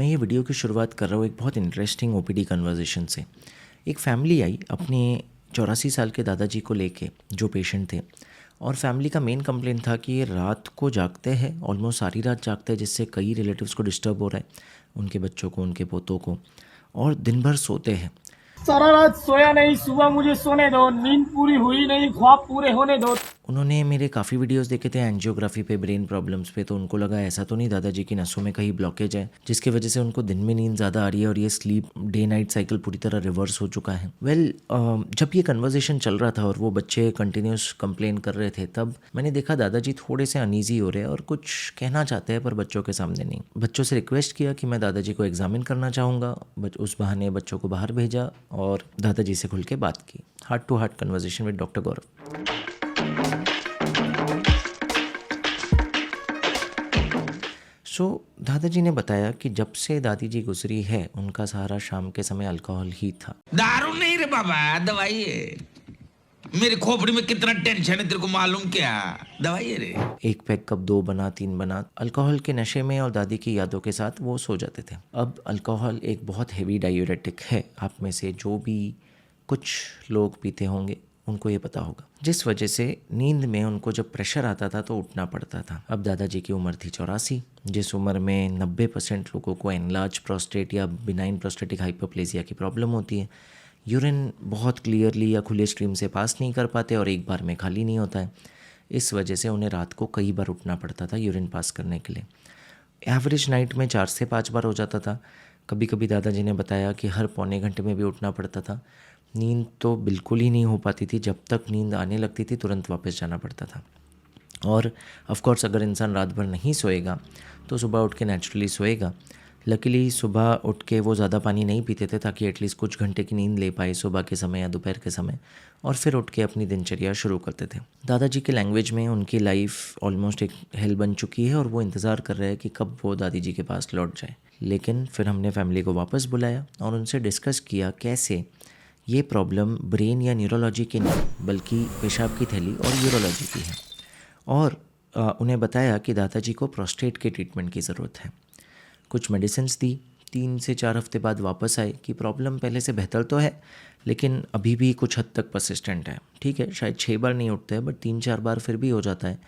मैं ये वीडियो की शुरुआत कर रहा हूँ एक बहुत इंटरेस्टिंग ओपीडी कन्वर्सेशन से। एक फैमिली आई अपने 84 साल के दादाजी को लेके जो पेशेंट थे, और फैमिली का मेन कंप्लेंट था कि ये रात को जागते हैं, ऑलमोस्ट सारी रात जागते हैं, जिससे कई रिलेटिव्स को डिस्टर्ब हो रहा है, उनके बच्चों को, उनके पोतों को, और दिन भर सोते हैं। सारा रात सोया नहीं, सुबह मुझे सोने दो, नींद पूरी हुई नहीं, ख्वाब पूरे होने दो। उन्होंने मेरे काफ़ी वीडियोस देखे थे एंजियोग्राफी पे, ब्रेन प्रॉब्लम्स पे, तो उनको लगा ऐसा तो नहीं दादाजी की नसों में कहीं ब्लॉकेज है जिसकी वजह से उनको दिन में नींद ज़्यादा आ रही है और ये स्लीप डे नाइट साइकिल पूरी तरह रिवर्स हो चुका है। जब ये कन्वर्सेशन चल रहा था और वो बच्चे कंटिन्यूस कंप्लेन कर रहे थे, तब मैंने देखा दादाजी थोड़े से अनईजी हो रहे हैं और कुछ कहना चाहते हैं पर बच्चों के सामने नहीं। बच्चों से रिक्वेस्ट किया कि मैं दादाजी को एग्जामिन करना चाहूँगा, उस बहाने बच्चों को बाहर भेजा और दादाजी से खुल के बात की। Heart to heart conversation with doctor Gaurav. दादाजी ने बताया कि जब से दादी जी गुजरी है, उनका सहारा शाम के समय अल्कोहल ही था। दारू नहीं रे बाबा, दवाई है। मेरी खोपड़ी में कितना टेंशन है तेरे को मालूम क्या? दवाई है रे। एक पैक कब 2 बना 3 बना, अल्कोहल के नशे में और दादी की यादों के साथ वो सो जाते थे। अब अल्कोहल एक बहुत हेवी डायूरेटिक है, आप में से जो भी कुछ लोग पीते होंगे उनको ये पता होगा, जिस वजह से नींद में उनको जब प्रेशर आता था तो उठना पड़ता था। अब दादाजी की उम्र थी 84, जिस उम्र में 90% लोगों को एनलार्ज प्रोस्टेट या बिनाइन प्रोस्टेटिक हाइपरप्लेजिया की प्रॉब्लम होती है। यूरिन बहुत क्लियरली या खुले स्ट्रीम से पास नहीं कर पाते और एक बार में खाली नहीं होता है। इस वजह से उन्हें रात को कई बार उठना पड़ता था यूरिन पास करने के लिए। एवरेज नाइट में 4 से 5 बार हो जाता था। कभी कभी दादाजी ने बताया कि हर पौने घंटे में भी उठना पड़ता था। नींद तो बिल्कुल ही नहीं हो पाती थी, जब तक नींद आने लगती थी तुरंत वापस जाना पड़ता था। और ऑफ कोर्स अगर इंसान रात भर नहीं सोएगा तो सुबह उठ के नेचुरली सोएगा। लकीली सुबह उठ के वो ज़्यादा पानी नहीं पीते थे ताकि एटलीस्ट कुछ घंटे की नींद ले पाए सुबह के समय या दोपहर के समय, और फिर उठ के अपनी दिनचर्या शुरू करते थे। दादाजी के लैंग्वेज में उनकी लाइफ ऑलमोस्ट एक हेल बन चुकी है और वो इंतज़ार कर रहे हैं कि कब वो दादी जी के पास लौट जाए। लेकिन फिर हमने फैमिली को वापस बुलाया और उनसे डिस्कस किया कैसे ये प्रॉब्लम ब्रेन या न्यूरोलॉजी की नहीं बल्कि पेशाब की थैली और यूरोलॉजी की है, और उन्हें बताया कि दादाजी को प्रोस्टेट के ट्रीटमेंट की ज़रूरत है। कुछ मेडिसिन्स दी, 3 से 4 हफ्ते बाद वापस आए कि प्रॉब्लम पहले से बेहतर तो है लेकिन अभी भी कुछ हद तक परसिस्टेंट है। ठीक है, शायद 6 बार नहीं उठते हैं बट 3-4 बार फिर भी हो जाता है।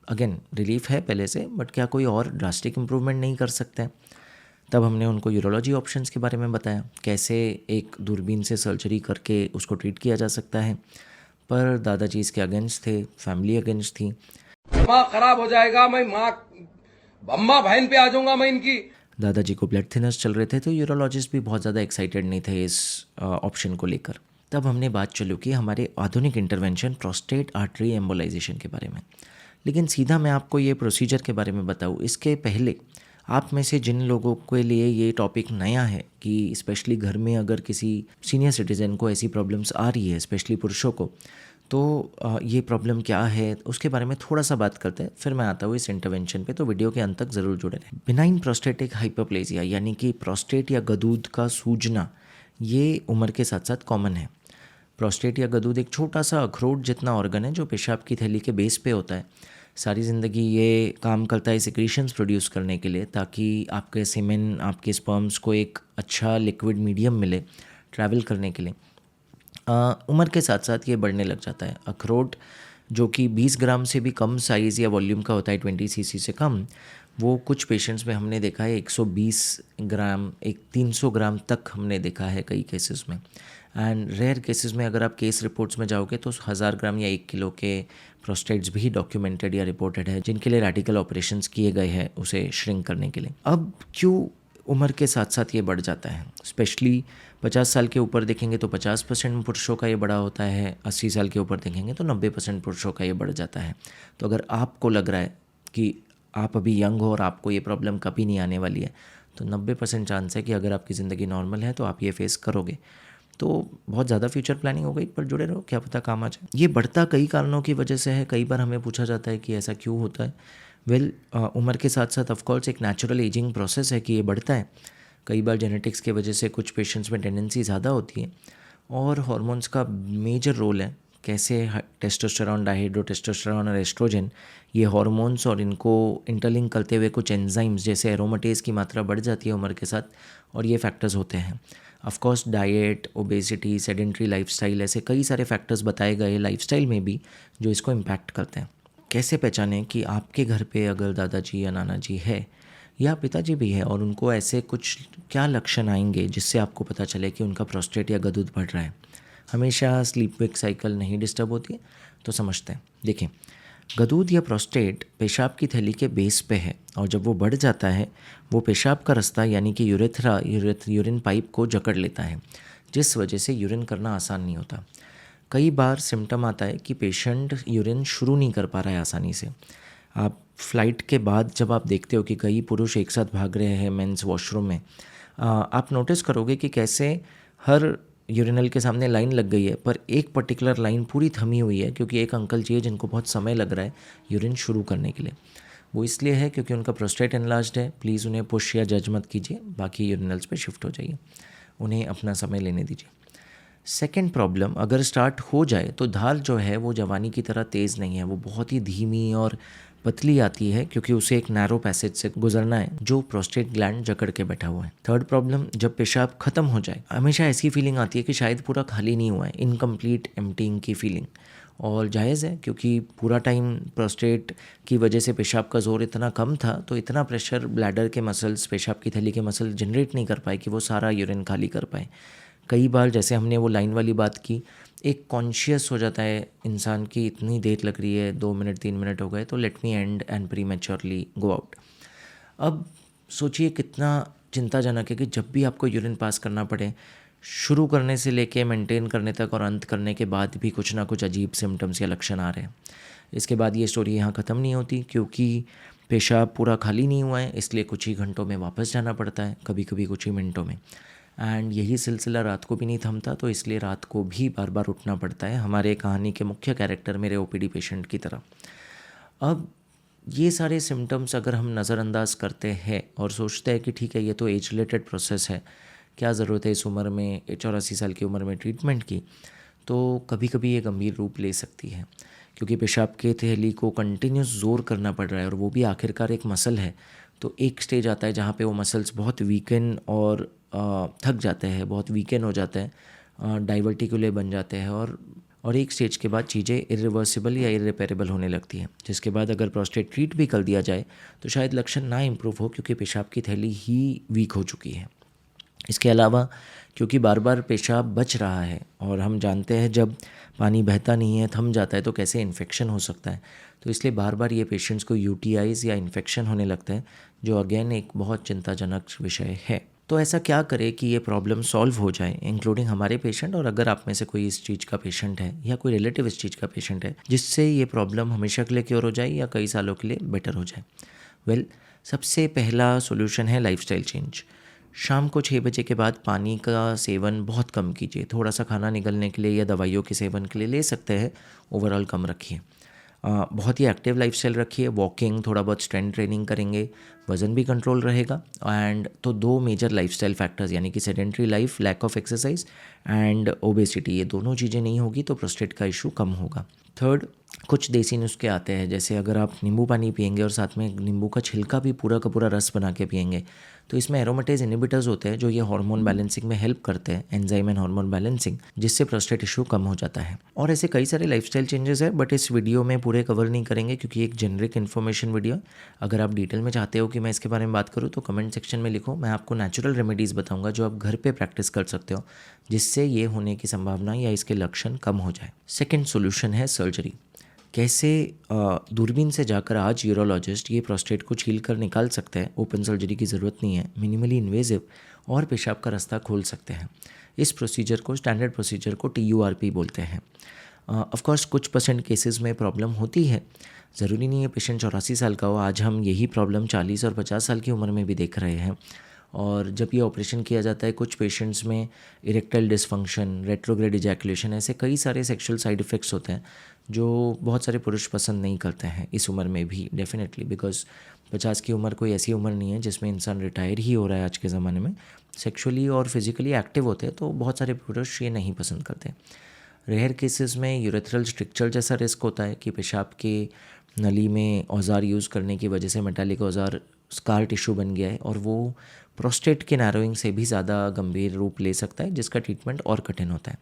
अगेन रिलीफ है पहले से, बट क्या कोई और ड्रास्टिक इम्प्रूवमेंट नहीं कर सकते हैं? तब हमने उनको यूरोलॉजी ऑप्शंस के बारे में बताया, कैसे एक दूरबीन से सर्जरी करके उसको ट्रीट किया जा सकता है। पर दादाजी इसके अगेंस्ट थे, फैमिली अगेंस्ट थी। माँ खराब हो जाएगा, मैं माँ अम्मा बहन पे आ जाऊंगा मैं इनकी। दादाजी को ब्लड थिनर्स चल रहे थे तो यूरोलॉजिस्ट भी बहुत ज़्यादा एक्साइटेड नहीं थे इस ऑप्शन को लेकर। तब हमने बात चलू कि हमारे आधुनिक इंटरवेंशन प्रोस्टेट आर्टरी एम्बोलाइजेशन के बारे में। लेकिन सीधा मैं आपको ये प्रोसीजर के बारे में बताऊँ इसके पहले, आप में से जिन लोगों के लिए ये टॉपिक नया है कि स्पेशली घर में अगर किसी सीनियर सिटीज़न को ऐसी प्रॉब्लम्स आ रही है, स्पेशली पुरुषों को, तो ये प्रॉब्लम क्या है उसके बारे में थोड़ा सा बात करते हैं, फिर मैं आता हूँ इस इंटरवेंशन पे। तो वीडियो के अंत तक ज़रूर जुड़े रहें। बिनाइन प्रोस्टेटिक हाइपरप्लेजिया यानी कि प्रोस्टेट या गदूद का सूजना, ये उम्र के साथ साथ कॉमन है। प्रोस्टेट या गदूद एक छोटा सा अखरोट जितना ऑर्गन है जो पेशाब की थैली के बेस पे होता है। सारी ज़िंदगी ये काम करता है सिक्रीशंस प्रोड्यूस करने के लिए, ताकि आपके सीमेन, आपके स्पर्म्स को एक अच्छा लिक्विड मीडियम मिले ट्रैवल करने के लिए। उम्र के साथ साथ ये बढ़ने लग जाता है। अखरोट जो कि 20 ग्राम से भी कम साइज़ या वॉल्यूम का होता है, 20 सीसी से कम, वो कुछ पेशेंट्स में हमने देखा है 120 ग्राम, 300 ग्राम तक हमने देखा है कई केसेस में। एंड रेयर केसेस में अगर आप केस रिपोर्ट्स में जाओगे तो 1000 ग्राम या 1 किलो के प्रोस्टेट्स भी डॉक्यूमेंटेड या रिपोर्टेड है, जिनके लिए रेडिकल ऑपरेशंस किए गए हैं उसे श्रिंक करने के लिए। अब क्यों उम्र के साथ साथ ये बढ़ जाता है? स्पेशली 50 साल के ऊपर देखेंगे तो 50% पुरुषों का ये बड़ा होता है, 80 साल के ऊपर देखेंगे तो 90% पुरुषों का ये बढ़ जाता है। तो अगर आपको लग रहा है कि आप अभी यंग हो और आपको ये प्रॉब्लम कभी नहीं आने वाली है, तो 90% चांस है कि अगर आपकी ज़िंदगी नॉर्मल है तो आप ये फेस करोगे। तो बहुत ज़्यादा फ्यूचर प्लानिंग हो गई, पर जुड़े रहो, क्या पता काम आ जाए। ये बढ़ता कई कारणों की वजह से है। कई बार हमें पूछा जाता है कि ऐसा क्यों होता है। उम्र के साथ साथ ऑफकोर्स एक नेचुरल एजिंग प्रोसेस है कि ये बढ़ता है। कई बार जेनेटिक्स की वजह से कुछ पेशेंट्स में टेंडेंसी ज़्यादा होती है, और हॉर्मोन्स का मेजर रोल है कैसे टेस्टोस्टेरॉन, डायहाइड्रोटेस्टोस्टेरॉन और एस्ट्रोजन ये हार्मोन्स और इनको इंटरलिंक करते हुए कुछ एंजाइम्स जैसे एरोमेटेज की मात्रा बढ़ जाती है उम्र के साथ, और ये फैक्टर्स होते हैं। Of course diet, obesity, sedentary lifestyle, ऐसे कई सारे फैक्टर्स बताए गए लाइफस्टाइल में भी जो इसको इम्पैक्ट करते हैं। कैसे पहचानें कि आपके घर पे अगर दादाजी या नाना जी है या पिताजी भी है और उनको ऐसे कुछ क्या लक्षण आएंगे जिससे आपको पता चले कि उनका प्रोस्टेट या गदूद बढ़ रहा है। हमेशा स्लीप वेक साइकिल नहीं डिस्टर्ब होती है तो समझते हैं। देखिए, गदूद या प्रोस्टेट पेशाब की थैली के बेस पे है और जब वो बढ़ जाता है वो पेशाब का रास्ता यानी कि यूरिन पाइप को जकड़ लेता है, जिस वजह से यूरिन करना आसान नहीं होता। कई बार सिम्टम आता है कि पेशेंट यूरिन शुरू नहीं कर पा रहा है आसानी से। आप फ्लाइट के बाद जब आप देखते हो कि कई पुरुष एक साथ भाग रहे हैं मेंस वॉशरूम में, आप नोटिस करोगे कि कैसे हर यूरिनल के सामने लाइन लग गई है पर एक पर्टिकुलर लाइन पूरी थमी हुई है, क्योंकि एक अंकल जी है जिनको बहुत समय लग रहा है यूरिन शुरू करने के लिए। वो इसलिए है क्योंकि उनका प्रोस्टेट एनलार्ज्ड है। प्लीज़ उन्हें पुश या जज मत कीजिए, बाकी यूरिनल्स पे शिफ्ट हो जाइए, उन्हें अपना समय लेने दीजिए। सेकेंड प्रॉब्लम, अगर स्टार्ट हो जाए तो धार जो है वो जवानी की तरह तेज़ नहीं है, वो बहुत ही धीमी और पतली आती है क्योंकि उसे एक नैरो पैसेज से गुजरना है जो प्रोस्टेट ग्लैंड जकड़ के बैठा हुआ है। थर्ड प्रॉब्लम, जब पेशाब खत्म हो जाए हमेशा ऐसी फीलिंग आती है कि शायद पूरा खाली नहीं हुआ है, इनकम्प्लीट एम्प्टिंग की फीलिंग। और जायज़ है क्योंकि पूरा टाइम प्रोस्टेट की वजह से पेशाब का ज़ोर इतना कम था तो इतना प्रेशर ब्लैडर के मसल्स, पेशाब की थैली के मसल जनरेट नहीं कर पाए कि वो सारा यूरिन खाली कर पाए। कई बार जैसे हमने वो लाइन वाली बात की, एक कॉन्शियस हो जाता है इंसान की इतनी देर लग रही है, 2 मिनट 3 मिनट हो गए तो let me and and prematurely go out. अब सोचिए कितना चिंताजनक है कि जब भी आपको यूरिन पास करना पड़े, शुरू करने से लेके मेंटेन करने तक और अंत करने के बाद भी कुछ ना कुछ अजीब सिम्टम्स या लक्षण आ रहे हैं। इसके बाद ये स्टोरी यहाँ ख़त्म नहीं होती क्योंकि पेशाब पूरा खाली नहीं हुआ है, इसलिए कुछ ही घंटों में वापस जाना पड़ता है, कभी कभी कुछ ही मिनटों में। एंड यही सिलसिला रात को भी नहीं थमता, तो इसलिए रात को भी बार बार उठना पड़ता है, हमारे कहानी के मुख्य कैरेक्टर मेरे ओपीडी पेशेंट की तरह। अब ये सारे सिम्टम्स अगर हम नज़रअंदाज करते हैं और सोचते हैं कि ठीक है ये तो एज रिलेटेड प्रोसेस है, क्या ज़रूरत है इस उम्र में 84 साल की उम्र में ट्रीटमेंट की, तो कभी कभी ये गंभीर रूप ले सकती है क्योंकि पेशाब के थैली को कंटिन्यूस जोर करना पड़ रहा है और वो भी आखिरकार एक मसल है। तो एक स्टेज आता है जहाँ पे वो मसल्स बहुत वीकन और थक जाते हैं, बहुत वीकन हो जाते हैं, डाइवर्टिकुले बन जाते हैं और एक स्टेज के बाद चीज़ें इरिवर्सिबल या इरिपेरेबल होने लगती हैं, जिसके बाद अगर प्रोस्टेट ट्रीट भी कर दिया जाए तो शायद लक्षण ना इम्प्रूव हो क्योंकि पेशाब की थैली ही वीक हो चुकी है। इसके अलावा क्योंकि बार बार पेशाब बच रहा है और हम जानते हैं जब पानी बहता नहीं है, थम जाता है, तो कैसे इन्फेक्शन हो सकता है, तो इसलिए बार बार ये पेशेंट्स को यूटीआईज़ या इन्फेक्शन होने लगता है, जो अगेन एक बहुत चिंताजनक विषय है। तो ऐसा क्या करें कि ये प्रॉब्लम सॉल्व हो जाए, इंक्लूडिंग हमारे पेशेंट, और अगर आप में से कोई इस चीज़ का पेशेंट है या कोई रिलेटिव इस चीज़ का पेशेंट है जिससे ये प्रॉब्लम हमेशा के लिए क्योर हो जाए या कई सालों के लिए बेटर हो जाए। वेल, सबसे पहला सोल्यूशन है लाइफस्टाइल चेंज। शाम को 6 बजे के बाद पानी का सेवन बहुत कम कीजिए, थोड़ा सा खाना निगलने के लिए या दवाइयों के सेवन के लिए ले सकते हैं, ओवरऑल कम रखिए। बहुत ही एक्टिव लाइफस्टाइल रखिए, वॉकिंग, थोड़ा बहुत स्ट्रेंथ ट्रेनिंग करेंगे, वज़न भी कंट्रोल रहेगा। एंड तो 2 मेजर लाइफस्टाइल फैक्टर्स यानी कि sedentary life, lack of exercise and obesity, ये दोनों चीज़ें नहीं होगी तो प्रोस्टेट का इशू कम होगा। थर्ड, कुछ देसी नुस्खे आते हैं, जैसे अगर आप नींबू पानी पियेंगे और साथ में नींबू का छिलका भी पूरा का पूरा रस बना के पियेंगे तो इसमें एरोमेटेज इनहिबिटर्स होते हैं जो ये हार्मोन बैलेंसिंग में हेल्प करते हैं, एंजाइम एंड हार्मोन बैलेंसिंग, जिससे प्रोस्टेट इशू कम हो जाता है। और ऐसे कई सारे लाइफस्टाइल चेंजेस है, बट इस वीडियो में पूरे कवर नहीं करेंगे क्योंकि एक जेनरिक इन्फॉर्मेशन वीडियो। अगर आप डिटेल में चाहते हो कि मैं इसके बारे में बात करूँ तो कमेंट सेक्शन में लिखो, मैं आपको नेचुरल रेमेडीज़ बताऊंगा जो आप घर पे प्रैक्टिस कर सकते हो, जिससे ये होने की संभावना या इसके लक्षण कम हो जाए। सेकेंड सोल्यूशन है सर्जरी। कैसे दूरबीन से जाकर आज यूरोलॉजिस्ट ये प्रोस्टेट को छील कर निकाल सकते हैं, ओपन सर्जरी की ज़रूरत नहीं है, मिनिमली इन्वेजिव, और पेशाब का रास्ता खोल सकते हैं। इस प्रोसीजर को, स्टैंडर्ड प्रोसीजर को TURP बोलते हैं। ऑफ कोर्स कुछ % केसेस में प्रॉब्लम होती है, ज़रूरी नहीं है पेशेंट 84 साल का हो, आज हम यही प्रॉब्लम 40 और 50 साल की उम्र में भी देख रहे हैं। और जब ये ऑपरेशन किया जाता है कुछ पेशेंट्स में इरेक्टाइल डिसफंक्शन, रेट्रोग्रेड इजैकुलेशन, ऐसे कई सारे सेक्सुअल साइड इफ़ेक्ट्स होते हैं जो बहुत सारे पुरुष पसंद नहीं करते हैं इस उम्र में भी, डेफिनेटली, बिकॉज 50 की उम्र कोई ऐसी उम्र नहीं है जिसमें इंसान रिटायर ही हो रहा है आज के ज़माने में, सेक्सुअली और फिजिकली एक्टिव होते हैं, तो बहुत सारे पुरुष ये नहीं पसंद करते। रेयर केसेस में यूरेथ्रल स्ट्रिक्चर जैसा रिस्क होता है कि पेशाब के नली में औजार यूज़ करने की वजह से मेटालिक औजार स्कार टिश्यू बन गया है और वो प्रोस्टेट के नैरोइंग से भी ज़्यादा गंभीर रूप ले सकता है, जिसका ट्रीटमेंट और कठिन होता है।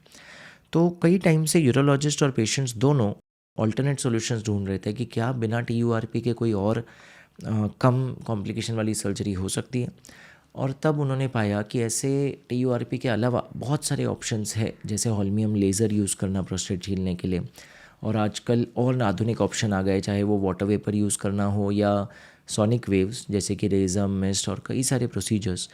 तो कई टाइम से यूरोलॉजिस्ट और पेशेंट्स दोनों ऑल्टरनेट सॉल्यूशंस ढूंढ रहे थे कि क्या बिना TURP के कोई और कम कॉम्प्लिकेशन वाली सर्जरी हो सकती है। और तब उन्होंने पाया कि ऐसे TURP के अलावा बहुत सारे ऑप्शंस है, जैसे होल्मियम लेज़र यूज़ करना प्रोस्टेट छीलने के लिए, और आजकल और आधुनिक ऑप्शन आ गए, चाहे वो वाटर वेपर यूज़ करना हो या सोनिक वेव्स जैसे कि रेजम, मिस्ट और कई सारे प्रोसीजर्स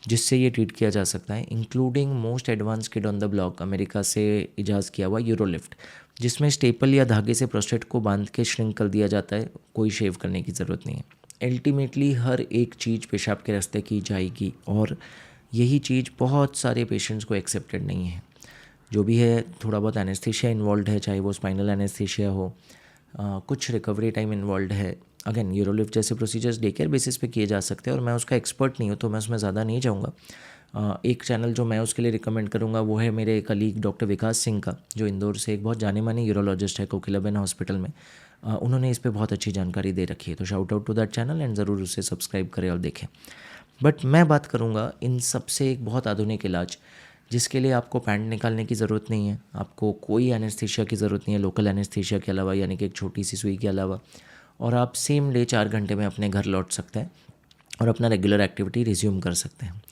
जिससे ये ट्रीट किया जा सकता है, including most advance kid on the block America से इजाज़ किया हुआ यूरोलिफ्ट, जिसमें स्टेपल या धागे से प्रोस्टेट को बांध के श्रिंक कर दिया जाता है, कोई शेव करने की ज़रूरत नहीं है। अल्टीमेटली हर एक चीज़ पेशाब के रास्ते की जाएगी और यही चीज़ बहुत सारे पेशेंट्स को एक्सेप्टेड नहीं है। जो भी है थोड़ा बहुत एनेस्थीसिया इन्वॉल्व है, चाहे वो स्पाइनल एनेस्थीसिया हो, कुछ रिकवरी टाइम इन्वॉल्व है। अगेन यूरोलिफ्ट जैसे प्रोसीजर्स डे केयर बेसिस पे किए जा सकते हैं और मैं उसका एक्सपर्ट नहीं हूँ तो मैं उसमें ज़्यादा नहीं जाऊँगा। एक चैनल जो मैं उसके लिए रिकमेंड करूँगा वो है मेरे कलीग डॉक्टर विकास सिंह का, जो इंदौर से एक बहुत जाने माने यूरोलॉजिस्ट है कोकिलाबेन हॉस्पिटल में। उन्होंने इस पे बहुत अच्छी जानकारी दे रखी है, तो shout out to that channel and ज़रूर उसे सब्सक्राइब करें और देखें। बट मैं बात करूँगा इन सबसे एक बहुत आधुनिक इलाज जिसके लिए आपको पैंट निकालने की ज़रूरत नहीं है, आपको कोई एनेस्थीसिया की ज़रूरत नहीं है लोकल एनेस्थीसिया के अलावा, यानी कि एक छोटी सी सुई के अलावा, और आप सेम डे 4 घंटे में अपने घर लौट सकते हैं और अपना रेगुलर एक्टिविटी रिज्यूम कर सकते हैं।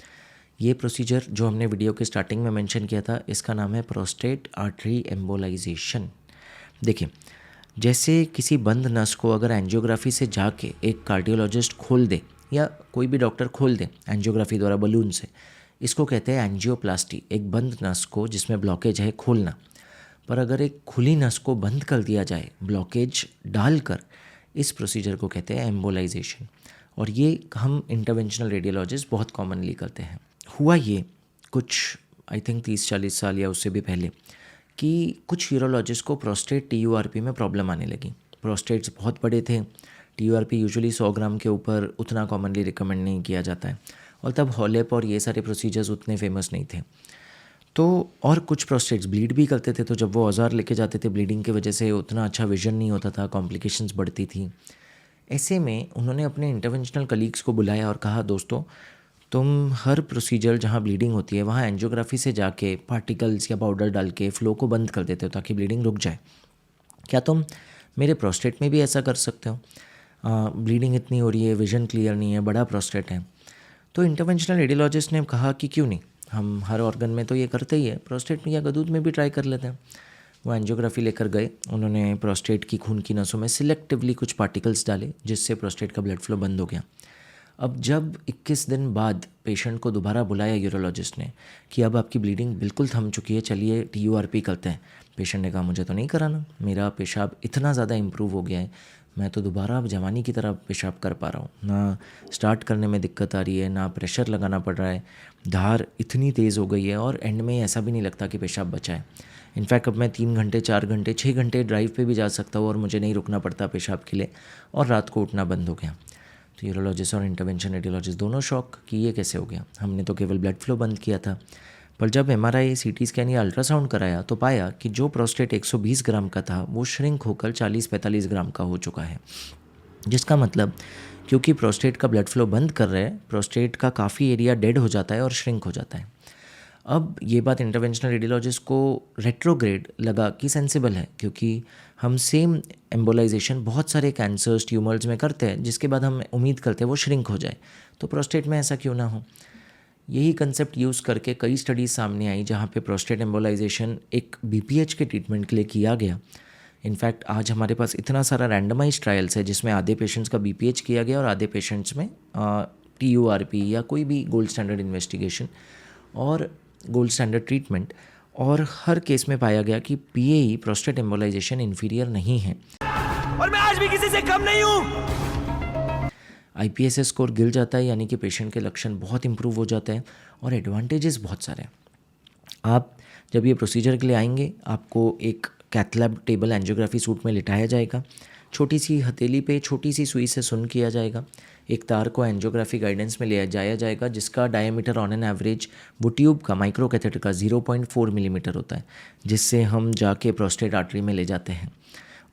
ये प्रोसीजर जो हमने वीडियो के स्टार्टिंग में मेंशन किया था, इसका नाम है प्रोस्टेट आर्टरी एम्बोलाइजेशन। देखिए, जैसे किसी बंद नस को अगर एंजियोग्राफी से जाके एक कार्डियोलॉजिस्ट खोल दे या कोई भी डॉक्टर खोल दे एंजियोग्राफी द्वारा बलून से, इसको कहते हैं एंजियोप्लास्टी। एक बंद नस को जिसमें ब्लॉकेज है खोलना। पर अगर एक खुली नस को बंद कर दिया जाए ब्लॉकेज डालकर, इस प्रोसीजर को कहते हैं एम्बोलाइजेशन। और ये हम इंटरवेंशनल रेडियोलॉजिस्ट बहुत कॉमनली करते हैं। हुआ ये कुछ आई थिंक 30-40 साल या उससे भी पहले कि कुछ यूरोलॉजिस्ट को प्रोस्टेट TURP में प्रॉब्लम आने लगी। प्रोस्टेट्स बहुत बड़े थे, TURP यूजुअली 100 ग्राम के ऊपर उतना कॉमनली रिकमेंड नहीं किया जाता है, और तब हॉलेप और ये सारे प्रोसीजर्स उतने फेमस नहीं थे। तो और कुछ प्रोस्टेट्स ब्लीड भी करते थे, तो जब वो औजार लेके जाते थे ब्लीडिंग की वजह से उतना अच्छा विजन नहीं होता था, कॉम्प्लिकेशंस बढ़ती थी। ऐसे में उन्होंने अपने इंटरवेंशनल कलीग्स को बुलाया और कहा, दोस्तों तुम हर प्रोसीजर जहाँ ब्लीडिंग होती है वहाँ एंजियोग्राफी से जाके पार्टिकल्स या पाउडर डाल के फ्लो को बंद कर देते हो ताकि ब्लीडिंग रुक जाए। क्या तुम मेरे प्रोस्टेट में भी ऐसा कर सकते हो? ब्लीडिंग इतनी हो रही है, विजन क्लियर नहीं है, बड़ा प्रोस्टेट है। तो इंटरवेंशनल रेडियोलॉजिस्ट ने कहा कि क्यों नहीं, हम हर ऑर्गन में तो ये करते ही है, प्रोस्टेट में या गदूद में भी ट्राई कर लेते हैं। वो एंजियोग्राफी लेकर गए, उन्होंने प्रोस्टेट की खून की नसों में सिलेक्टिवली कुछ पार्टिकल्स डाले जिससे प्रोस्टेट का ब्लड फ्लो बंद हो गया। अब जब 21 दिन बाद पेशेंट को दोबारा बुलाया यूरोलॉजिस्ट ने कि अब आपकी ब्लीडिंग बिल्कुल थम चुकी है, चलिए TURP करते हैं, पेशेंट ने कहा मुझे तो नहीं कराना, मेरा पेशाब इतना ज़्यादा इम्प्रूव हो गया है, मैं तो दोबारा अब जवानी की तरह पेशाब कर पा रहा हूँ, ना स्टार्ट करने में दिक्कत आ रही है, ना प्रेशर लगाना पड़ रहा है, धार इतनी तेज़ हो गई है और एंड में ऐसा भी नहीं लगता कि पेशाब बचा है। इनफैक्ट अब मैं 3 घंटे 4 घंटे 6 घंटे ड्राइव पे भी जा सकता हूँ और मुझे नहीं रुकना पड़ता पेशाब के लिए, और रात को उठना बंद हो गया। तो यूरोलॉजिस्ट और इंटरवेंशन रेडियोलॉजिस्ट दोनों शॉक कि ये कैसे हो गया, हमने तो केवल ब्लड फ्लो बंद किया था। पर जब MRI, CT स्कैन या अल्ट्रासाउंड कराया तो पाया कि जो प्रोस्टेट 120 ग्राम का था वो श्रिंक होकर 40-45 ग्राम का हो चुका है। जिसका मतलब क्योंकि प्रोस्टेट का ब्लड फ्लो बंद कर रहे हैं, प्रोस्टेट का काफ़ी एरिया डेड हो जाता है और श्रिंक हो जाता है। अब ये बात इंटरवेंशनल रेडियोलॉजिस्ट को रेट्रोग्रेड लगा कि सेंसिबल है, क्योंकि हम सेम एम्बोलाइजेशन बहुत सारे कैंसर्स, ट्यूमर्स में करते हैं जिसके बाद हम उम्मीद करते हैं वो श्रिंक हो जाए, तो प्रोस्टेट में ऐसा क्यों ना हो। यही कंसेप्ट यूज़ करके कई स्टडीज़ सामने आई जहाँ पे प्रोस्टेट एम्बोलाइजेशन एक BPH के ट्रीटमेंट के लिए किया गया। इनफैक्ट आज हमारे पास इतना सारा रैंडमाइज ट्रायल्स है जिसमें आधे पेशेंट्स का BPH किया गया और आधे पेशेंट्स में TURP या कोई भी गोल्ड स्टैंडर्ड इन्वेस्टिगेशन और गोल्ड स्टैंडर्ड ट्रीटमेंट, और हर केस में पाया गया कि PAE प्रोस्टेट एम्बोलाइजेशन इन्फीरियर नहीं है और मैं आज भी किसी से कम नहीं हूँ। IPSS स्कोर गिर जाता है, यानी कि पेशेंट के लक्षण बहुत इंप्रूव हो जाते हैं और एडवांटेजेस बहुत सारे हैं। आप जब ये प्रोसीजर के लिए आएंगे आपको एक cath lab table angiography suite में लिटाया जाएगा, छोटी सी हथेली पे छोटी सी सुई से सुन किया जाएगा। एक तार को एंजियोग्राफी गाइडेंस में ले जाया जाएगा जिसका डायमीटर ऑन एन एवरेज वो ट्यूब का माइक्रो कैथेटर का 0.4 मिलीमीटर होता है, जिससे हम जाके प्रोस्टेट आर्टरी में ले जाते हैं।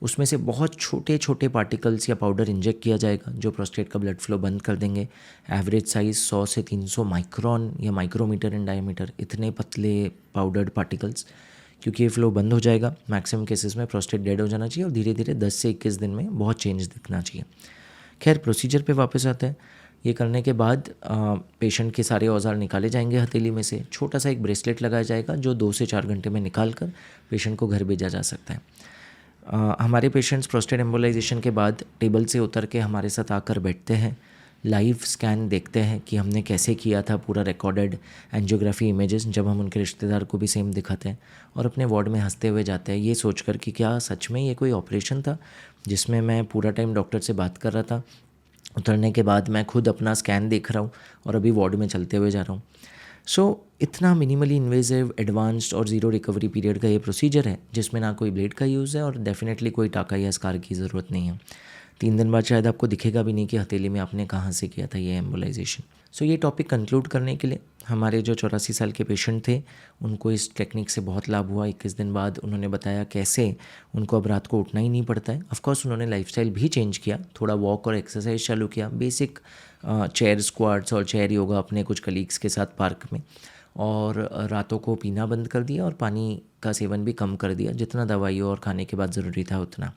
उसमें से बहुत छोटे छोटे पार्टिकल्स या पाउडर इंजेक्ट किया जाएगा जो प्रोस्टेट का ब्लड फ्लो बंद कर देंगे। एवरेज साइज़ 100 से 300 माइक्रोन या माइक्रोमीटर इन डायमीटर, इतने पतले पाउडर्ड पार्टिकल्स, क्योंकि ये फ्लो बंद हो जाएगा। मैक्सिमम केसेस में प्रोस्टेट डेड हो जाना चाहिए और धीरे धीरे 10 से 21 दिन में बहुत चेंज दिखना चाहिए। खैर, प्रोसीजर पे वापस आते हैं। ये करने के बाद पेशेंट के सारे औजार निकाले जाएंगे हथेली में से। छोटा सा एक ब्रेसलेट लगाया जाएगा जो 2 से 4 घंटे में निकाल कर पेशेंट को घर भेजा जा सकता है। हमारे पेशेंट्स प्रोस्टेट एम्बोलाइजेशन के बाद टेबल से उतर के हमारे साथ आकर बैठते हैं, लाइव स्कैन देखते हैं कि हमने कैसे किया था, पूरा रिकॉर्डेड एंजियोग्राफी इमेजेस जब हम उनके रिश्तेदार को भी सेम दिखाते हैं, और अपने वार्ड में हंसते हुए जाते हैं ये सोचकर कि क्या सच में ये कोई ऑपरेशन था जिसमें मैं पूरा टाइम डॉक्टर से बात कर रहा था। उतरने के बाद मैं खुद अपना स्कैन देख रहा हूँ और अभी वार्ड में चलते हुए जा रहा हूँ। इतना मिनिमली इन्वेजिव, एडवांस्ड और ज़ीरो रिकवरी पीरियड का ये प्रोसीजर है जिसमें ना कोई ब्लेड का यूज़ है और डेफिनेटली कोई टाका या स्कार की ज़रूरत नहीं है। 3 दिन बाद शायद आपको दिखेगा भी नहीं कि हथेली में आपने कहाँ से किया था ये एम्बोलाइजेशन। ये टॉपिक कंक्लूड करने के लिए हमारे जो 84 साल के पेशेंट थे उनको इस टेक्निक से बहुत लाभ हुआ। 21 दिन बाद उन्होंने बताया कैसे उनको अब रात को उठना ही नहीं पड़ता है। ऑफकोर्स उन्होंने लाइफस्टाइल भी चेंज किया, थोड़ा वॉक और एक्सरसाइज चालू किया, बेसिक चेयर स्क्वाट्स और चेयर योगा अपने कुछ कलीग्स के साथ पार्क में, और रातों को पीना बंद कर दिया और पानी का सेवन भी कम कर दिया, जितना दवाइयों और खाने के बाद ज़रूरी था उतना।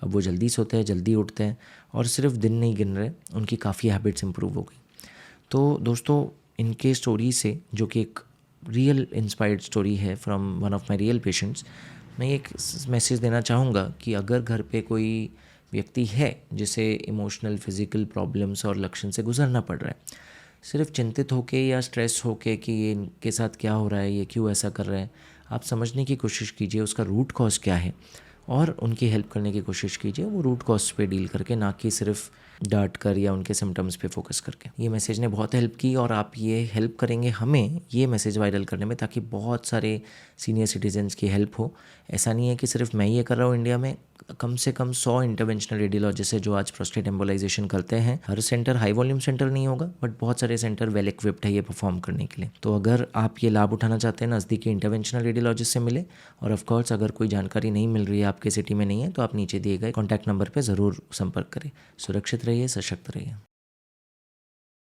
अब वो जल्दी सोते हैं, जल्दी उठते हैं और सिर्फ दिन नहीं गिन रहे, उनकी काफ़ी हैबिट्स इंप्रूव हो गई। तो दोस्तों, इनके स्टोरी से, जो कि एक रियल इंस्पायर्ड स्टोरी है from one of my real patients, मैं एक मैसेज देना चाहूँगा कि अगर घर पे कोई व्यक्ति है जिसे इमोशनल, फिज़िकल प्रॉब्लम्स और लक्षण से गुजरना पड़ रहा है, सिर्फ चिंतित होके या स्ट्रेस होके कि ये इनके साथ क्या हो रहा है, ये क्यों ऐसा कर रहा है, आप समझने की कोशिश कीजिए उसका रूट कॉज क्या है और उनकी हेल्प करने की कोशिश कीजिए, वो रूट कॉज पे डील करके, ना कि सिर्फ डांट कर या उनके सिम्टम्स पे फोकस करके। ये मैसेज ने बहुत हेल्प की और आप ये हेल्प करेंगे हमें ये मैसेज वायरल करने में, ताकि बहुत सारे सीनियर सिटीजन्स की हेल्प हो। ऐसा नहीं है कि सिर्फ मैं ये कर रहा हूँ, इंडिया में कम से कम 100 इंटरवेंशनल रेडियोलॉजिस्ट है जो आज प्रोस्टेट एम्बोलाइजेशन करते हैं। हर सेंटर हाई वॉल्यूम सेंटर नहीं होगा, बट बहुत सारे सेंटर वेल इक्विप्ड है ये परफॉर्म करने के लिए। तो अगर आप ये लाभ उठाना चाहते हैं, नज़दीकी इंटरवेंशनल रेडियोलॉजिस्ट से मिले, और ऑफकोर्स अगर कोई जानकारी नहीं मिल रही है, आपके सिटी में नहीं है, तो आप नीचे दिए गए कॉन्टैक्ट नंबर पर ज़रूर संपर्क करें। सुरक्षित रहिए, सशक्त रहिए।